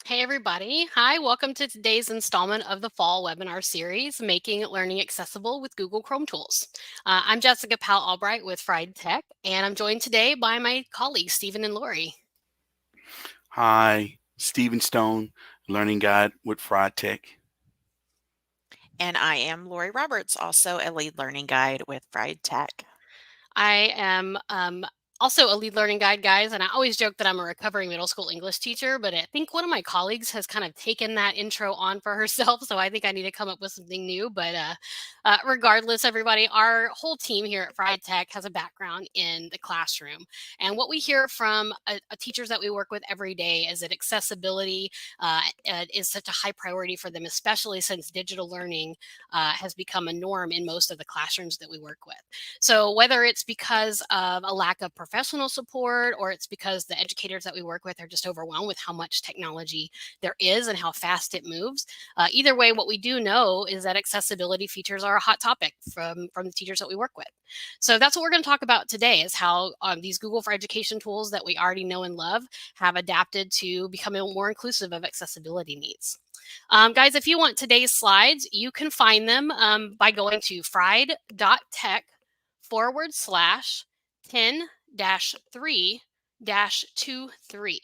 Hey, everybody. Hi, welcome to today's installment of the fall webinar series, Making Learning Accessible with Google Chrome Tools. I'm Jessica Powell Albright with Fried Tech, and I'm joined today by my colleagues, Stephen and Lori. Hi, Stephen Stone, Learning Guide with Fried Tech. And I am Lori Roberts, also a lead learning guide with Fried Tech. I am also a lead learning guide, guys, and I always joke that I'm a recovering middle school English teacher, but I think one of my colleagues has kind of taken that intro on for herself, so I think I need to come up with something new. But regardless, everybody, our whole team here at Fried Tech has a background in the classroom, and what we hear from teachers that we work with every day is that accessibility is such a high priority for them, especially since digital learning has become a norm in most of the classrooms that we work with. So whether it's because of a lack of professional support or it's because the educators that we work with are just overwhelmed with how much technology there is and how fast it moves, either way, what we do know is that accessibility features are a hot topic from the teachers that we work with. So that's what we're going to talk about today is how these Google for Education tools that we already know and love have adapted to becoming more inclusive of accessibility needs. Guys, if you want today's slides, you can find them by going to fried.tech/10-3-23.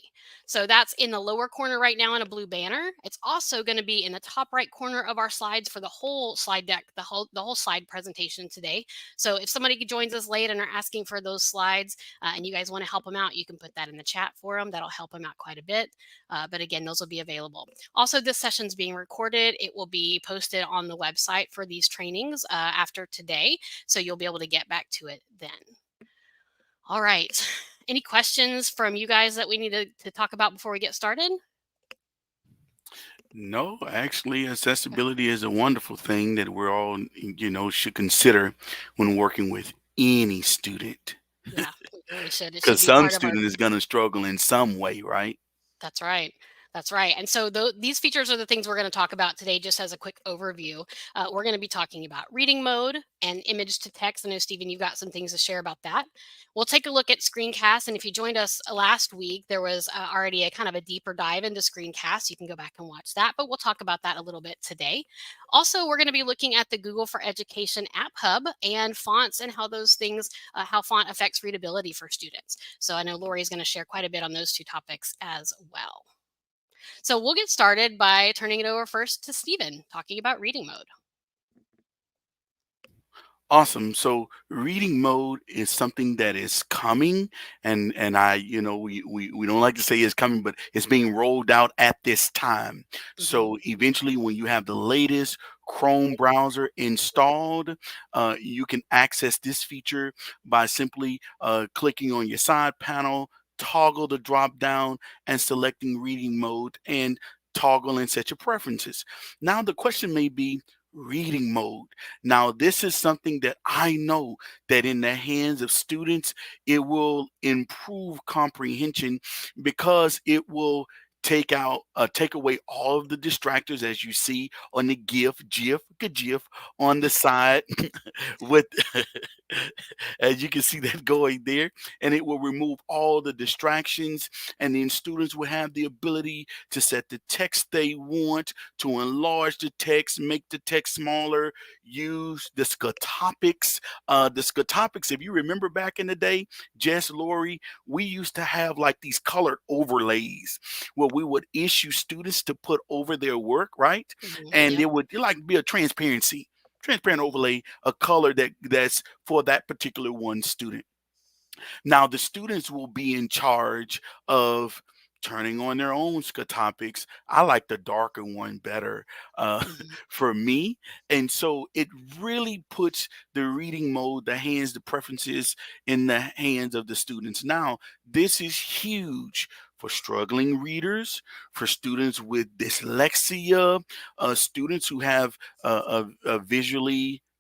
So that's in the lower corner right now in a blue banner. It's also going to be in the top right corner of our slides for the whole slide deck, the whole slide presentation today. So if somebody joins us late and are asking for those slides and you guys want to help them out, you can put that in the chat for them. That'll help them out quite a bit. But again, those will be available. Also, this session is being recorded. It will be posted on the website for these trainings after today. So you'll be able to get back to it then. All right. Any questions from you guys that we need to talk about before we get started? No, actually, accessibility is a wonderful thing that we're all, should consider when working with any student. Yeah, we really should. It should Because be some part of our. student is going to struggle in some way, right? That's right. That's right. And so these features are the things we're going to talk about today, just as a quick overview. We're going to be talking about reading mode and image to text. I know, Stephen, you've got some things to share about that. We'll take a look at Screencast. And if you joined us last week, there was already a kind of a deeper dive into Screencast. You can go back and watch that, but we'll talk about that a little bit today. Also, we're going to be looking at the Google for Education App Hub and fonts and how those things, how font affects readability for students. So I know Lori is going to share quite a bit on those two topics as well. So we'll get started by turning it over first to Stephen, talking about reading mode. Awesome. So reading mode is something that is coming, and we don't like to say it's coming, but it's being rolled out at this time. Mm-hmm. So eventually, when you have the latest Chrome browser installed, you can access this feature by simply clicking on your side panel, toggle the drop down, and selecting reading mode, and toggle and set your preferences. Now the question may be reading mode. Now, this is something that I know that in the hands of students, it will improve comprehension because it will take away all of the distractors as you see on the GIF on the side with as you can see that going there, and it will remove all the distractions, and then students will have the ability to set the text they want, to enlarge the text, make the text smaller, use the scotopics. The scotopics, if you remember back in the day, Jess, Lori, we used to have like these colored overlays where we would issue students to put over their work, right? Mm-hmm. And Yep. it would like be a transparent overlay, a color that's for that particular one student. Now, the students will be in charge of turning on their own topics. I like the darker one better Mm-hmm. for me. And so it really puts the reading mode, the hands, the preferences in the hands of the students. Now, this is huge for struggling readers, for students with dyslexia, students who have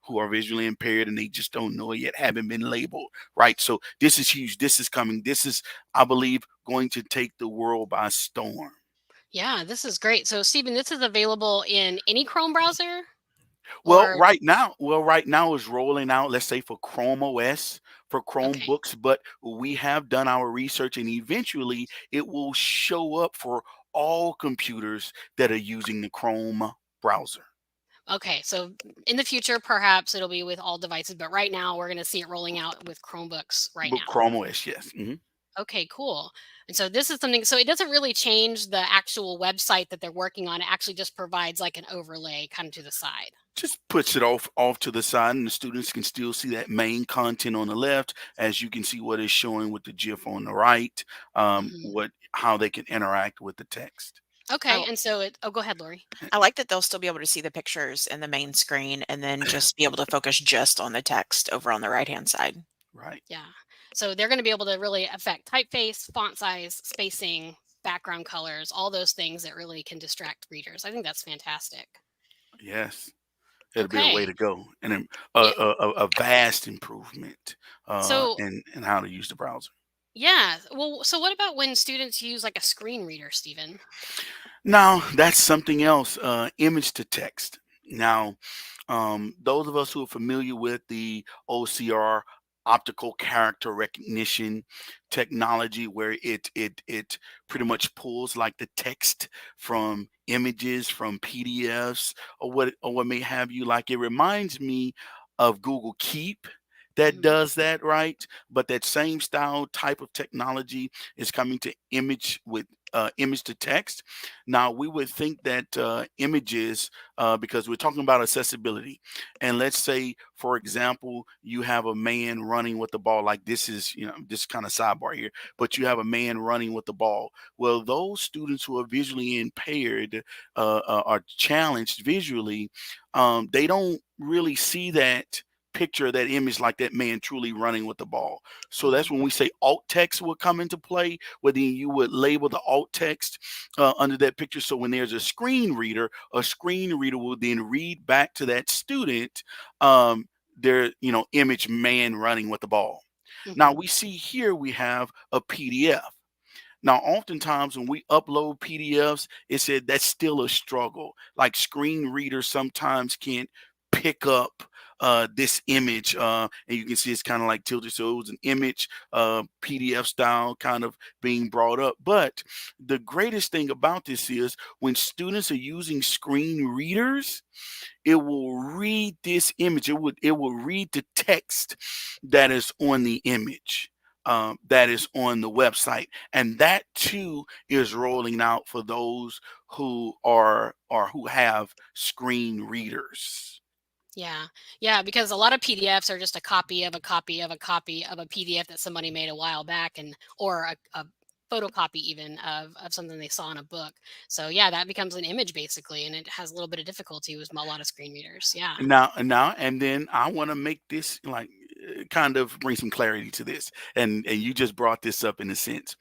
who are visually impaired and they just don't know it yet, haven't been labeled, right? So this is huge. This is coming. This is, I believe, going to take the world by storm. Yeah, this is great. So, Stephen, this is available in any Chrome browser Well, or right now is rolling out, let's say for Chrome OS, for okay. Chromebooks, but we have done our research and eventually it will show up for all computers that are using the Chrome browser. Okay, so in the future, perhaps it'll be with all devices, but right now we're going to see it rolling out with Chromebooks right But now. Chrome OS, yes. Okay, cool. And so this is something, so it doesn't really change the actual website that they're working on. It actually just provides like an overlay kind of to the side. Just puts it off to the side, and the students can still see that main content on the left, as you can see what is showing with the GIF on the right, Hmm. what how they can interact with the text. I, Okay, and so oh, go ahead, Lori. I like that they'll still be able to see the pictures in the main screen and then just be able to focus just on the text over on the right-hand side. Right. Yeah. So they're going to be able to really affect typeface, font size, spacing, background colors, all those things that really can distract readers. I think that's fantastic. Yes. It'll be a way Okay. to go, and Yeah. a vast improvement So, in how to use the browser. yeah. Well, so what about when students use like a screen reader, Stephen? Now, that's something else, image to text. Now, those of us who are familiar with the OCR, optical character recognition technology, where it pretty much pulls like the text from images, from PDFs, or what may have you. Like, it reminds me of Google Keep that Hmm. does that, right? But that same style type of technology is coming to image with image to text. Now, we would think that images, because we're talking about accessibility, and let's say, for example, you have a man running with the ball, like this is, this kind of sidebar here, but you have a man running with the ball. Well, those students who are visually impaired, are challenged visually, they don't really see that picture, that image, like that man truly running with the ball. So that's Hmm. when we say alt text will come into play, where then you would label the alt text under that picture. So when there's a screen reader will then read back to that student their, image, man running with the ball. Now Hmm. we see here we have a PDF. Now, oftentimes when we upload PDFs, it said that's still a struggle. Like, screen readers sometimes can't pick up this image, and you can see it's kind of like tilted. So it was an image, PDF style kind of being brought up. But the greatest thing about this is when students are using screen readers, it will read this image. It will read the text that is on the image, that is on the website, and that too is rolling out for those who are or who have screen readers. Yeah. Yeah. Because a lot of PDFs are just a copy of a copy of a copy of a PDF that somebody made a while back, and or a photocopy even of something they saw in a book. So yeah, that becomes an image basically, and it has a little bit of difficulty with a lot of screen readers. Yeah. And then I want to make this, like, kind of bring some clarity to this, and you just brought this up in a sense.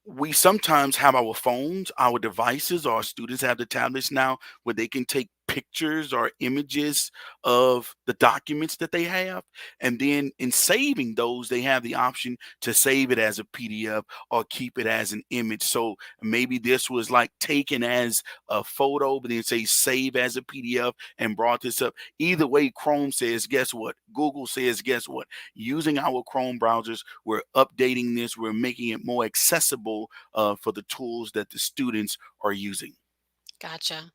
We sometimes have our phones, our devices, our students have the tablets now, where they can take pictures or images of the documents that they have. And then in saving those, they have the option to save it as a PDF or keep it as an image. So maybe this was like taken as a photo, but then say save as a PDF and brought this up. Either way, Chrome says, guess what? Google says, guess what? Using our Chrome browsers, we're updating this, we're making it more accessible for the tools that the students are using. Gotcha.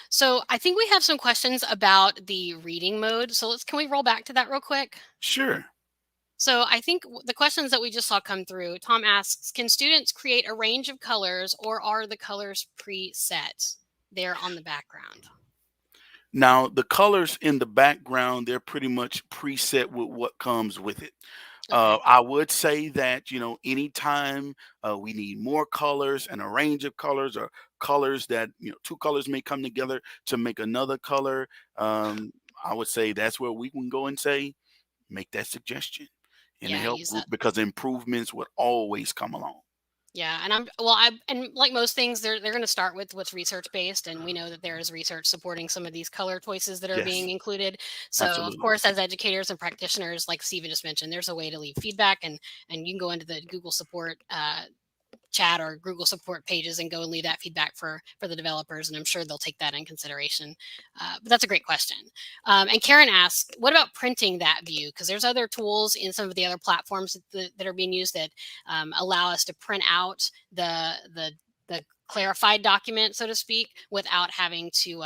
So I think we have some questions about the reading mode. So can we roll back to that real quick? Sure. So I think the questions that we just saw come through, Tom asks, can students create a range of colors or are the colors preset there on the background? Now, the colors in the background, they're pretty much preset with what comes with it. Okay. I would say that, anytime we need more colors and a range of colors, or colors that, two colors may come together to make another color, I would say that's where we can go and say, make that suggestion. And the Yeah, help use group, that. because improvements would always come along. Yeah, and I'm well, I and like most things, they're going to start with what's research based, and we know that there is research supporting some of these color choices that are Yes, being included. So, of absolutely. course, as educators and practitioners, like Steven just mentioned, there's a way to leave feedback, and you can go into the Google support chat or Google support pages and go and leave that feedback for the developers, and I'm sure they'll take that in consideration. But that's a great question. And Karen asked, what about printing that view? Because there's other tools in some of the other platforms that are being used that allow us to print out the the clarified document, so to speak, without having to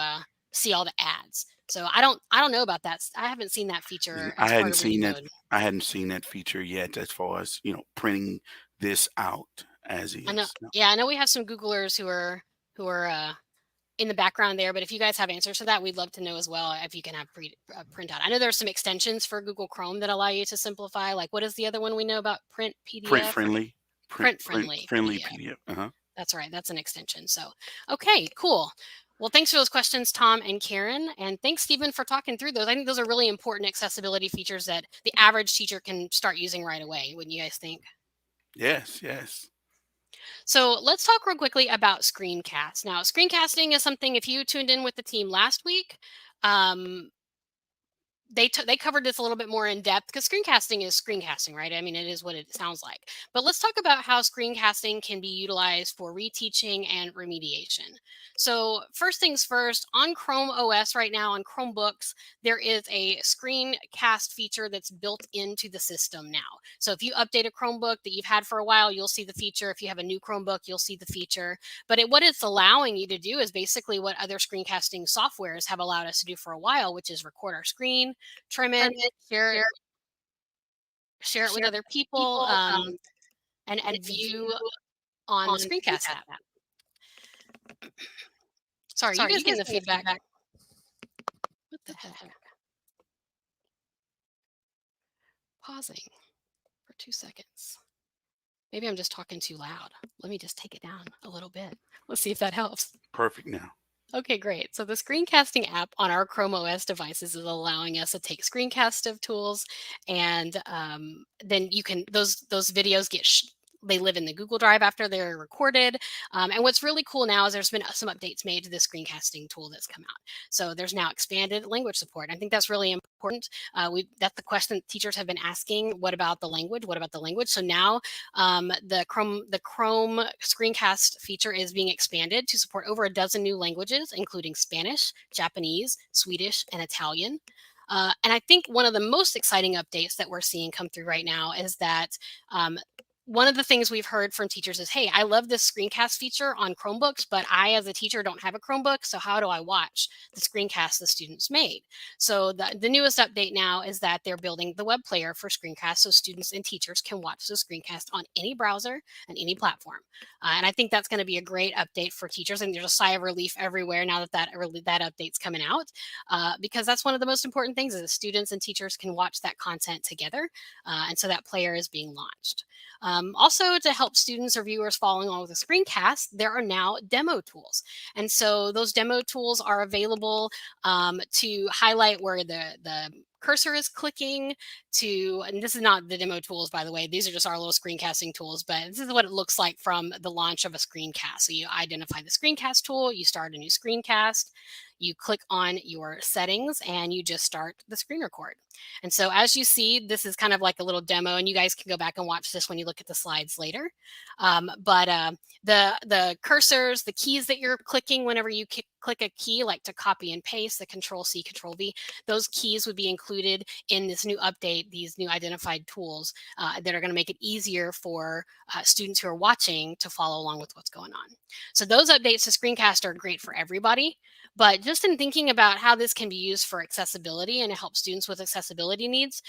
see all the ads. So I don't know about that. I haven't seen that And feature I as part hadn't of reading seen that mode. I hadn't seen that feature yet as far as, printing this out as I know. is. No. Yeah, I know we have some Googlers who are in the background there. But if you guys have answers to that, we'd love to know as well if you can have printout. I know there's some extensions for Google Chrome that allow you to simplify. Like, what is the other one we know about? Print Print PDF or friendly, print friendly friendly PDF? PDF. Uh-huh. That's right. That's an extension. So, okay, cool. Well, thanks for those questions, Tom and Karen. And thanks, Stephen, for talking through those. I think those are really important accessibility features that the average teacher can start using right away. Wouldn't you guys think? Yes, yes. So let's talk real quickly about screencast. Now, screencasting is something, if you tuned in with the team last week, um, they covered this a little bit more in depth because screencasting is screencasting, right? I mean, it is what it sounds like. But let's talk about how screencasting can be utilized for reteaching and remediation. So first things first, on Chrome OS right now, on Chromebooks, there is a screencast feature that's built into the system now. So if you update a Chromebook that you've had for a while, you'll see the feature. If you have a new Chromebook, you'll see the feature. But what it's allowing you to do is basically what other screencasting softwares have allowed us to do for a while, which is record our screen, trim it, Permit, share it, share share it with share other with people, people, and and view view on the on Screencast Screencast app. app. Sorry, you Sorry, guys you getting guys the can get feedback? feedback. What the heck? Pausing for 2 seconds. Maybe I'm just talking too loud. Let me just take it down a little bit. Let's see if that helps. Perfect now. Okay, great. So the screencasting app on our Chrome OS devices is allowing us to take screencast of tools, and then you can those videos they live in the Google Drive after they're recorded. And what's really cool now is there's been some updates made to the screencasting tool that's come out. So there's now expanded language support. I think that's really important. That's the question that teachers have been asking. What about the language? What about the language? So now the Chrome screencast feature is being expanded to support over a dozen new languages, including Spanish, Japanese, Swedish, and Italian. And I think one of the most exciting updates that we're seeing come through right now is that um, one of the things we've heard from teachers is, hey, I love this screencast feature on Chromebooks, but I, as a teacher, don't have a Chromebook. So how do I watch the screencast the students made? So the newest update now is that they're building the web player for screencasts so students and teachers can watch the screencast on any browser and any platform. And I think that's going to be a great update for teachers. And there's a sigh of relief everywhere now that update's coming out, because that's one of the most important things is that students and teachers can watch that content together. And so that player is being launched. Also, to help students or viewers following along with the screencast, there are now demo tools. And so those demo tools are available to highlight where the cursor is clicking and this is not the demo tools, by the way, these are just our little screencasting tools, but this is what it looks like from the launch of a screencast. So you identify the screencast tool, you start a new screencast, you click on your settings, and you just start the screen record. And so as you see, this is kind of like a little demo, and you guys can go back and watch this when you look at the slides later. But the cursors, the keys that you're clicking whenever you click a key, like to copy and paste, the Control C, Control V, those keys would be included in this new update, these new identified tools that are going to make it easier for students who are watching to follow along with what's going on. So those updates to Screencast are great for everybody. But just in thinking about how this can be used for accessibility and to help students with accessibility needs,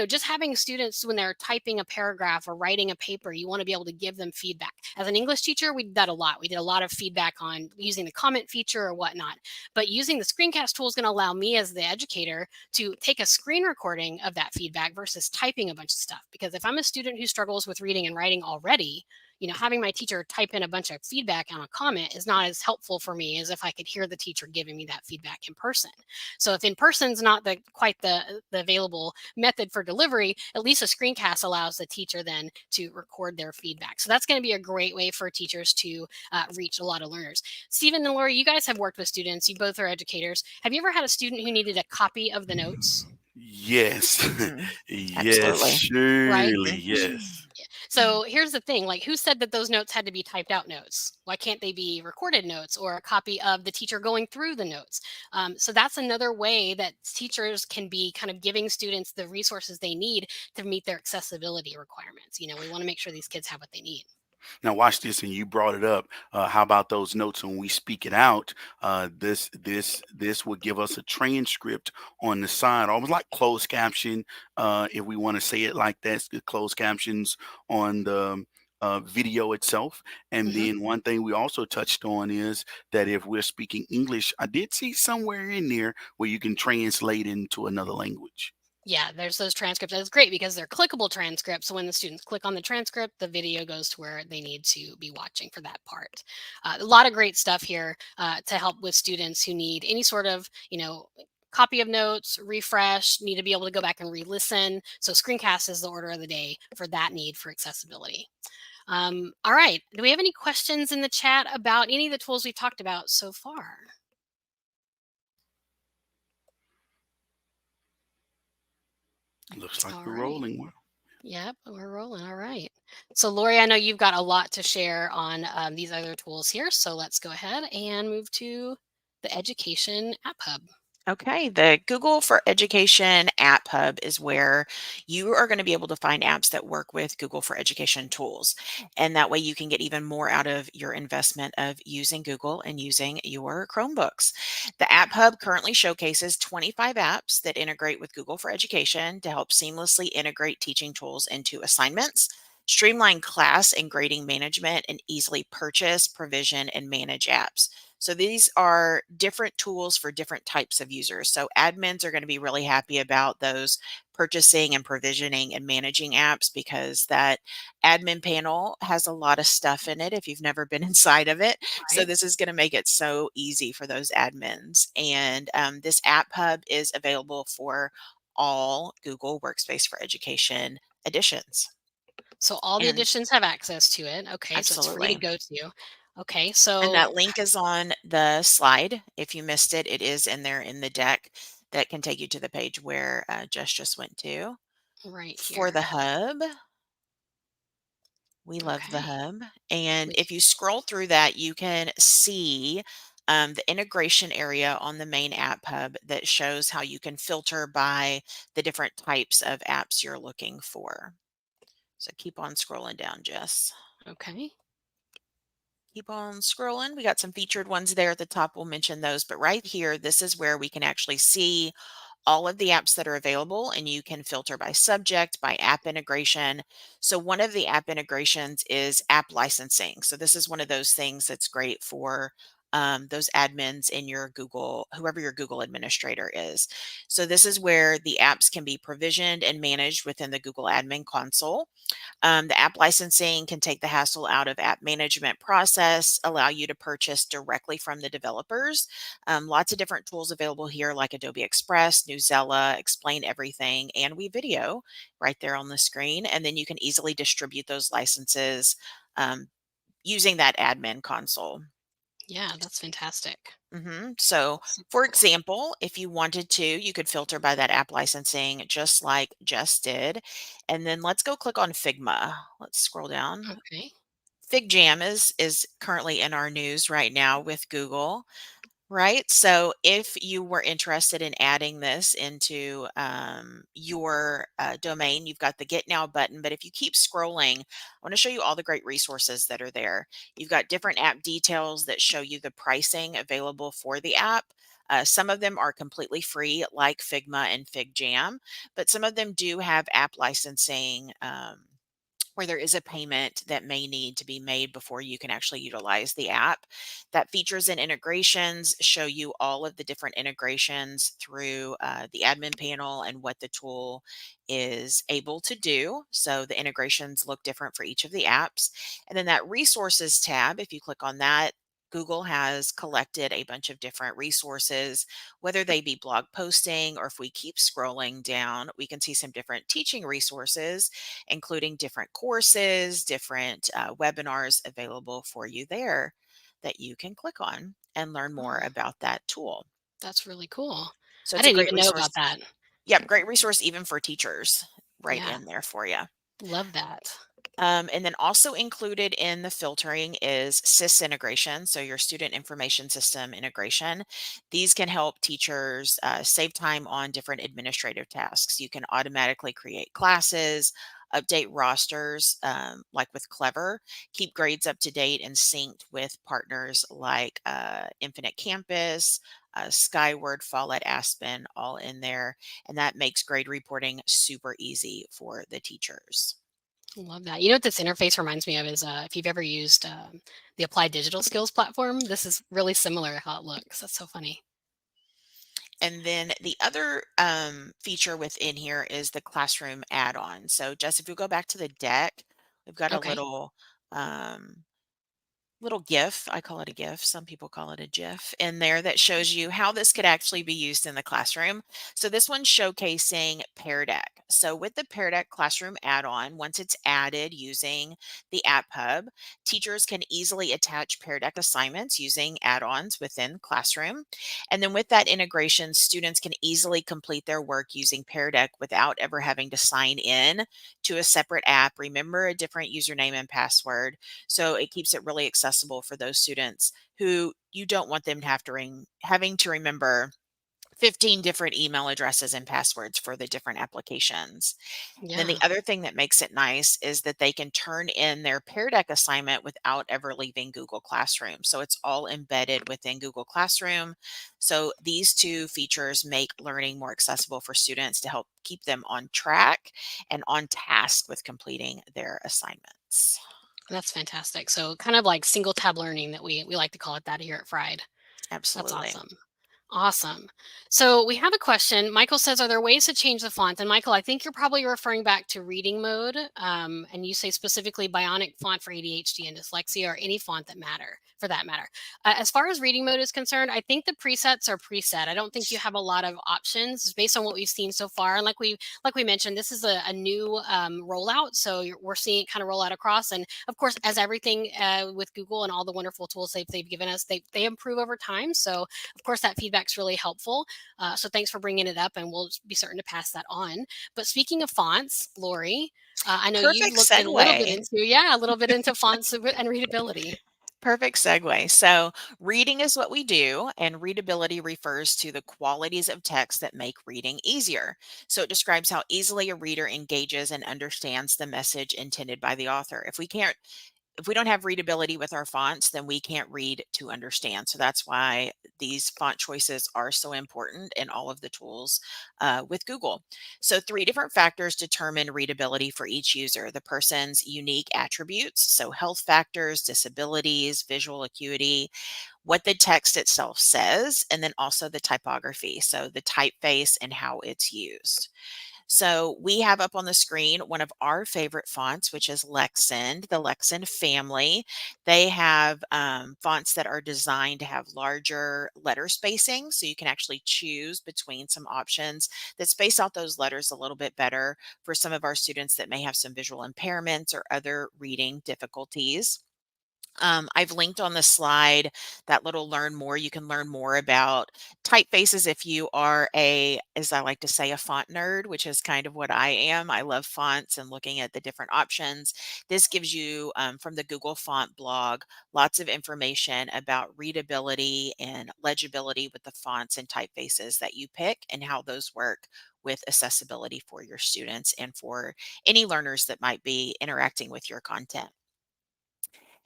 just having students when they're typing a paragraph or writing a paper, you want to be able to give them feedback. As an English teacher, we did that a lot. We did a lot of feedback on using the comment feature or whatnot. But using the screencast tool is going to allow me as the educator to take a screen recording of that feedback versus typing a bunch of stuff. Because if I'm a student who struggles with reading and writing already, having my teacher type in a bunch of feedback on a comment is not as helpful for me as if I could hear the teacher giving me that feedback in person. So if in person's not quite the available method for delivery, at least a screencast allows the teacher then to record their feedback. So that's going to be a great way for teachers to reach a lot of learners. Stephen and Lori, you guys have worked with students. You both are educators. Have you ever had a student who needed a copy of the notes? Yes. Mhm. Yes, Absolutely. Right? surely, Mhm. yes. So here's the thing, like, who said that those notes had to be typed out notes? Why can't they be recorded notes or a copy of the teacher going through the notes? So that's another way that teachers can be kind of giving students the resources they need to meet their accessibility requirements. We want to make sure these kids have what they need. Now watch this, and you brought it up. How about those notes when we speak it out? This will give us a transcript on the side, almost like closed caption. If we want to say it like that, the closed captions on the video itself. And Mhm. then one thing we also touched on is that if we're speaking English, I did see somewhere in there where you can translate into another language. Yeah, there's those transcripts. That's great because they're clickable transcripts. So when the students click on the transcript, the video goes to where they need to be watching for that part. A lot of great stuff here to help with students who need any sort of, copy of notes, refresh, need to be able to go back and re-listen. So Screencast is the order of the day for that need for accessibility. All right. Do we have any questions in the chat about any of the tools we've talked about so far? Looks like All we're right. rolling. Well, Yep, we're rolling. All right. So, Lori, I know you've got a lot to share on these other tools here. So, let's go ahead and move to the Education App Hub. Okay, the Google for Education App Hub is where you are going to be able to find apps that work with Google for Education tools. And that way you can get even more out of your investment of using Google and using your Chromebooks. The App Hub currently showcases 25 apps that integrate with Google for Education to help seamlessly integrate teaching tools into assignments, streamline class and grading management, and easily purchase, provision, and manage apps. So these are different tools for different types of users. So admins are going to be really happy about those purchasing and provisioning and managing apps because that admin panel has a lot of stuff in it if you've never been inside of it. So Right. this is going to make it so easy for those admins. And this App Hub is available for all Google Workspace for Education editions. So, all the And editions have access to it. Okay. So, it's free to absolutely. go to. Okay. And So, that link is on the slide. If you missed it, it is in there in the deck that can take you to the page where Jess just went to. right For here. the hub, we love the Okay. hub. And We if you scroll through that, you can see the integration area on the main app hub that shows how you can filter by the different types of apps you're looking for. So keep on scrolling down, Jess. Okay. Keep on scrolling. We got some featured ones there at the top. We'll mention those. But right here, this is where we can actually see all of the apps that are available, and you can filter by subject, by app integration. So one of the app integrations is app licensing. So this is one of those things that's great for those admins in your Google, whoever your Google administrator is. So this is where the apps can be provisioned and managed within the Google admin console. The app licensing can take the hassle out of app management process, allow you to purchase directly from the developers. Lots of different tools available here like Adobe Express, Newsela, Explain Everything, and WeVideo right there on the screen. And then you can easily distribute those licenses using that admin console. Yeah, that's fantastic. So, Super for cool. example, if you wanted to, you could filter by that app licensing just like Jess did. And then let's go click on Figma. Let's scroll down. Okay. FigJam is currently in our news right now with Google. Right. So if you were interested in adding this into your domain, you've got the Get Now button. But if you keep scrolling, I want to show you all the great resources that are there. You've got different app details that show you the pricing available for the app. Some of them are completely free, like Figma and FigJam, but some of them do have app licensing. Where there is a payment that may need to be made before you can actually utilize the app. That features and integrations show you all of the different integrations through the admin panel and what the tool is able to do. So the integrations look different for each of the apps. And then that resources tab, if you click on that, Google has collected a bunch of different resources, whether they be blog posting or if we keep scrolling down, we can see some different teaching resources including different courses, different webinars available for you there that you can click on and learn more Oh, about that tool. that's really cool. So I it's a didn't great even know resource. about that. Yep, great resource even for teachers right Yeah, in there for you. love that. And then also included in the filtering is SIS integration, so your student information system integration. These can help teachers save time on different administrative tasks. You can automatically create classes, update rosters like with Clever, keep grades up to date and synced with partners like Infinite Campus, Skyward, Follett, Aspen, all in there. And that makes grade reporting super easy for the teachers. Love that. You know what this interface reminds me of is if you've ever used the Applied Digital Skills platform, this is really similar to how it looks. That's so funny. And then the other feature within here is the classroom add-on. So Jess, if we go back to the deck, we've got a Okay. um, little GIF. I call it a GIF. Some people call it a GIF in there that shows you how this could actually be used in the classroom. So this one's showcasing Pear Deck. So with the Pear Deck classroom add-on, once it's added using the App Hub, teachers can easily attach Pear Deck assignments using add-ons within Classroom. And then with that integration, students can easily complete their work using Pear Deck without ever having to sign in to a separate app, remember a different username and password. So it keeps it really accessible for those students who you don't want them to have to having to remember 15 different email addresses and passwords for the different applications. Then the Yeah. other thing that makes it nice is that they can turn in their Pear Deck assignment without ever leaving Google Classroom. So it's all embedded within Google Classroom. So these two features make learning more accessible for students to help keep them on track and on task with completing their assignments. That's fantastic. So kind of like single tab learning that we like to call it that here at Fried. That's Absolutely. awesome. Awesome. So we have a question. Michael says, are there ways to change the font? And Michael, I think you're probably referring back to reading mode. And you say specifically Bionic font for ADHD and dyslexia or any font that matter for that matter. As far as reading mode is concerned, I think the presets are preset. I don't think you have a lot of options based on what we've seen so far. And like we mentioned, this is a new rollout. So we're seeing it kind of roll out across. And of course, as everything with Google and all the wonderful tools they've given us, they improve over time. So of course, that feedback's really helpful. So thanks for bringing it up, and we'll be certain to pass that on. But speaking of fonts, Lori, I know you've Perfect looked in a little bit segue. into, yeah, a little bit into fonts and readability. Perfect segue. So, reading is what we do, and readability refers to the qualities of text that make reading easier. So, it describes how easily a reader engages and understands the message intended by the author. If we don't have readability with our fonts, then we can't read to understand. So that's why these font choices are so important in all of the tools with Google. So 3 different factors determine readability for each user: the person's unique attributes, so health factors, disabilities, visual acuity, what the text itself says, and then also the typography, so the typeface and how it's used. So we have up on the screen one of our favorite fonts, which is Lexend, the Lexend family. They have fonts that are designed to have larger letter spacing. So you can actually choose between some options that space out those letters a little bit better for some of our students that may have some visual impairments or other reading difficulties. I've linked on the slide that little learn more. You can learn more about typefaces if you are as I like to say, a font nerd, which is kind of what I am. I love fonts and looking at the different options. This gives you, from the Google Font blog, lots of information about readability and legibility with the fonts and typefaces that you pick and how those work with accessibility for your students and for any learners that might be interacting with your content.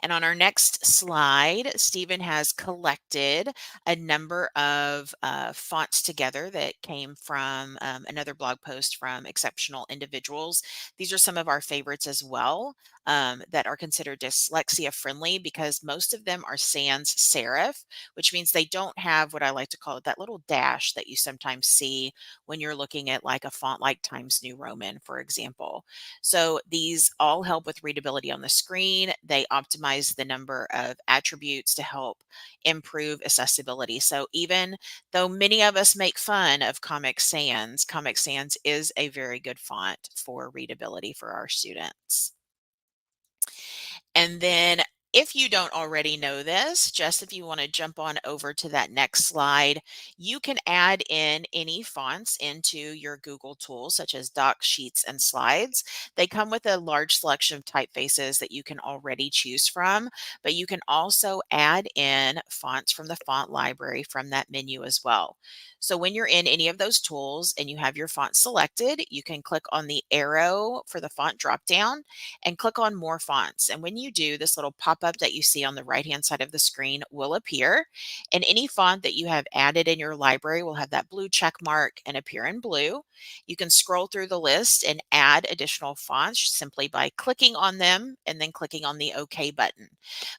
And on our next slide, Stephen has collected a number of fonts together that came from another blog post from exceptional individuals. These are some of our favorites as well that are considered dyslexia friendly because most of them are sans serif, which means they don't have what I like to call it that little dash that you sometimes see when you're looking at like a font like Times New Roman, for example. So these all help with readability on the screen. They optimize the number of attributes to help improve accessibility. So even though many of us make fun of Comic Sans is a very good font for readability for our students. And then if you don't already know this, just if you want to jump on over to that next slide, you can add in any fonts into your Google tools, such as Docs, Sheets, and Slides. They come with a large selection of typefaces that you can already choose from, but you can also add in fonts from the font library from that menu as well. So when you're in any of those tools and you have your font selected, you can click on the arrow for the font dropdown and click on more fonts. And when you do, this little pop-up that you see on the right-hand side of the screen will appear. And any font that you have added in your library will have that blue check mark and appear in blue. You can scroll through the list and add additional fonts simply by clicking on them and then clicking on the OK button.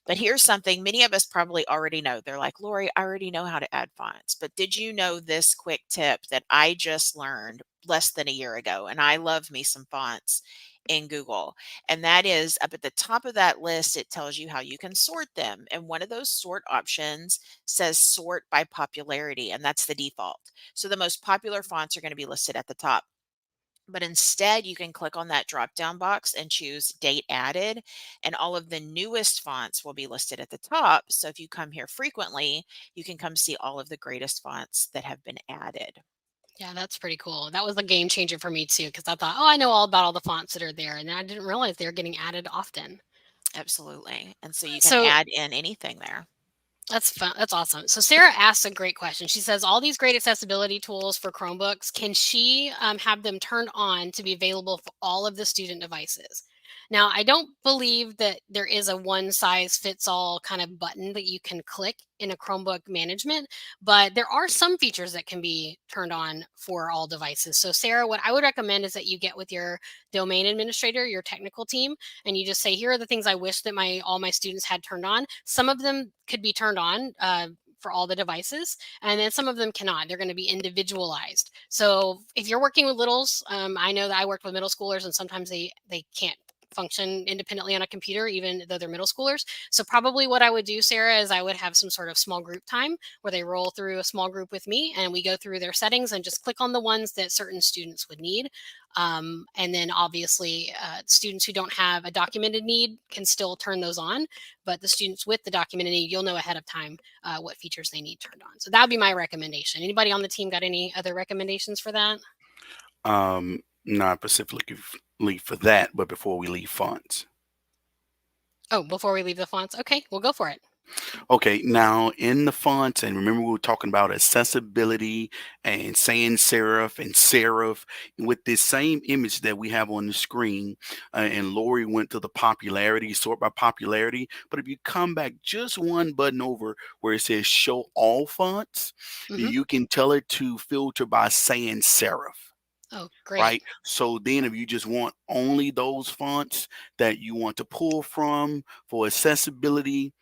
But here's something many of us probably already know. They're like, Lori, I already know how to add fonts. But did you know this quick tip that I just learned less than a year ago? And I love me some fonts in Google. And that is up at the top of that list, it tells you how you can sort them. And one of those sort options says sort by popularity, and that's the default. So the most popular fonts are going to be listed at the top. But instead, you can click on that drop down box and choose date added, and all of the newest fonts will be listed at the top. So if you come here frequently, you can come see all of the greatest fonts that have been added. Yeah, that's pretty cool. That was a game changer for me too, because I thought, oh, I know all about all the fonts that are there. And I didn't realize they were getting added often. Absolutely. And so you can So add in anything there. that's fun. That's awesome. So Sarah asks a great question. She says, all these great accessibility tools for Chromebooks, can she have them turned on to be available for all of the student devices? Now, I don't believe that there is a one size fits all kind of button that you can click in a Chromebook management, but there are some features that can be turned on for all devices. So Sarah, what I would recommend is that you get with your domain administrator, your technical team, and you just say, here are the things I wish that all my students had turned on. Some of them could be turned on for all the devices, and then some of them cannot. They're going to be individualized. So if you're working with littles, I know that I worked with middle schoolers, and sometimes they can't function independently on a computer, even though they're middle schoolers. So probably what I would do, Sarah, is I would have some sort of small group time where they roll through a small group with me and we go through their settings and just click on the ones that certain students would need. And then obviously students who don't have a documented need can still turn those on, but the students with the documented need, you'll know ahead of time what features they need turned on. So that would be my recommendation. Anybody on the team got any other recommendations for that? Not specifically for that, but before we leave fonts. Oh, before we leave the fonts? Okay, we'll go for it. Okay, now in the fonts, and remember we were talking about accessibility and sans serif and serif with this same image that we have on the screen. And Lori went to the popularity, sort by popularity. But if you come back just one button over where it says show all fonts, Mm-hmm. you can tell it to filter by sans serif. Oh, great. Right. So then if you just want only those fonts that you want to pull from for accessibility,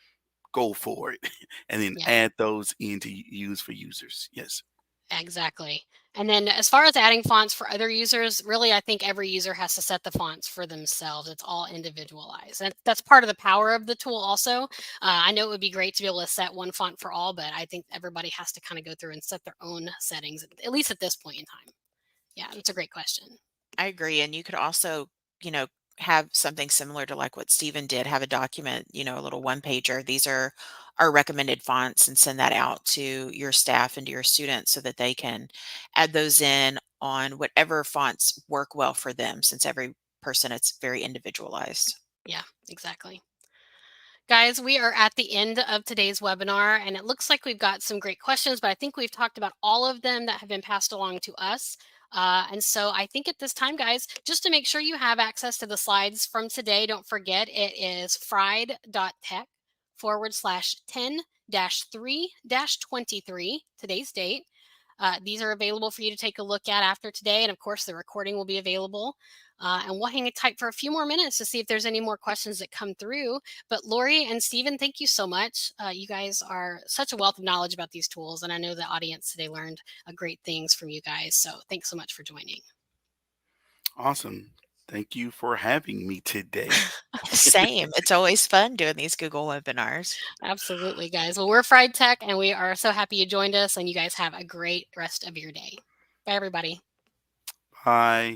go for it. And then Yeah, add those in to use for users. Yes. exactly. And then as far as adding fonts for other users, really, I think every user has to set the fonts for themselves. It's all individualized. And that's part of the power of the tool also. I know it would be great to be able to set one font for all, but I think everybody has to kind of go through and set their own settings, at least at this point in time. Yeah, that's a great question. I agree. And you could also, have something similar to like what Stephen did, have a document, a little one pager. These are our recommended fonts and send that out to your staff and to your students so that they can add those in on whatever fonts work well for them, since every person, it's very individualized. Yeah, exactly. Guys, we are at the end of today's webinar, and it looks like we've got some great questions, but I think we've talked about all of them that have been passed along to us. And so I think at this time, guys, just to make sure you have access to the slides from today, don't forget it is fried.tech/10-3-23, today's date. These are available for you to take a look at after today. And of course, the recording will be available. And we'll hang it tight for a few more minutes to see if there's any more questions that come through. But Lori and Stephen, thank you so much. You guys are such a wealth of knowledge about these tools. And I know the audience today learned great things from you guys. So thanks so much for joining. Awesome. Thank you for having me today. Same. It's always fun doing these Google webinars. Absolutely, guys. Well, we're Fried Tech, and we are so happy you joined us. And you guys have a great rest of your day. Bye, everybody. Bye.